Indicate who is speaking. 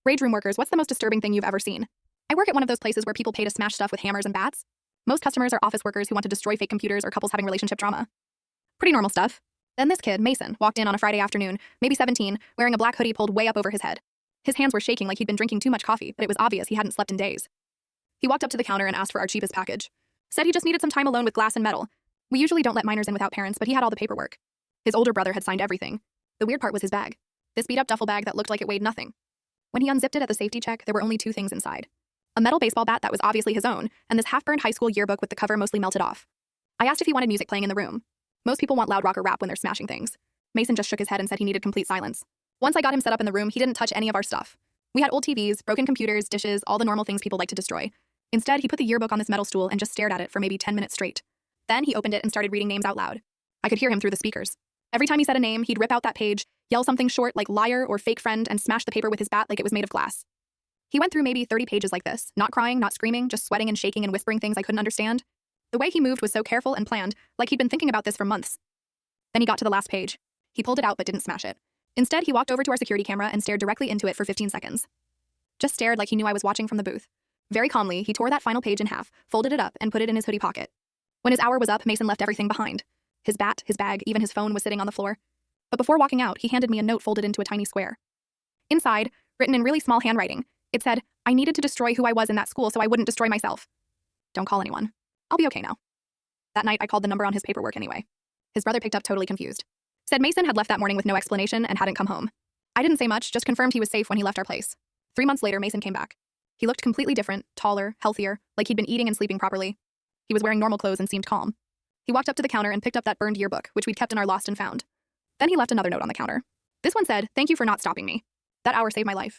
Speaker 1: Rage room workers, what's the most disturbing thing you've ever seen? I work at one of those places where people pay to smash stuff with hammers and bats. Most customers are office workers who want to destroy fake computers or couples having relationship drama. Pretty normal stuff. Then this kid, Mason, walked in on a Friday afternoon, maybe 17, wearing a black hoodie pulled way up over his head. His hands were shaking like he'd been drinking too much coffee, but it was obvious he hadn't slept in days. He walked up to the counter and asked for our cheapest package. Said he just needed some time alone with glass and metal. We usually don't let minors in without parents, but he had all the paperwork. His older brother had signed everything. The weird part was his bag. This beat-up duffel bag that looked like it weighed nothing. When he unzipped it at the safety check, there were only two things inside. A metal baseball bat that was obviously his own, and this half-burned high school yearbook with the cover mostly melted off. I asked if he wanted music playing in the room. Most people want loud rock or rap when they're smashing things. Mason just shook his head and said he needed complete silence. Once I got him set up in the room, he didn't touch any of our stuff. We had old TVs, broken computers, dishes, all the normal things people like to destroy. Instead, he put the yearbook on this metal stool and just stared at it for maybe 10 minutes straight. Then he opened it and started reading names out loud. I could hear him through the speakers. Every time he said a name, he'd rip out that page, yell something short like liar or fake friend, and smash the paper with his bat like it was made of glass. He went through maybe 30 pages like this, not crying, not screaming, just sweating and shaking and whispering things I couldn't understand. The way he moved was so careful and planned, like he'd been thinking about this for months. Then he got to the last page. He pulled it out but didn't smash it. Instead, he walked over to our security camera and stared directly into it for 15 seconds. Just stared like he knew I was watching from the booth. Very calmly, he tore that final page in half, folded it up, and put it in his hoodie pocket. When his hour was up, Mason left everything behind. His bat, his bag, even his phone was sitting on the floor. But before walking out, he handed me a note folded into a tiny square. Inside, written in really small handwriting, it said, I needed to destroy who I was in that school so I wouldn't destroy myself. Don't call anyone. I'll be okay now. That night, I called the number on his paperwork anyway. His brother picked up totally confused. Said Mason had left that morning with no explanation and hadn't come home. I didn't say much, just confirmed he was safe when he left our place. 3 months later, Mason came back. He looked completely different, taller, healthier, like he'd been eating and sleeping properly. He was wearing normal clothes and seemed calm. He walked up to the counter and picked up that burned yearbook, which we'd kept in our lost and found. Then he left another note on the counter. This one said, thank you for not stopping me. That hour saved my life.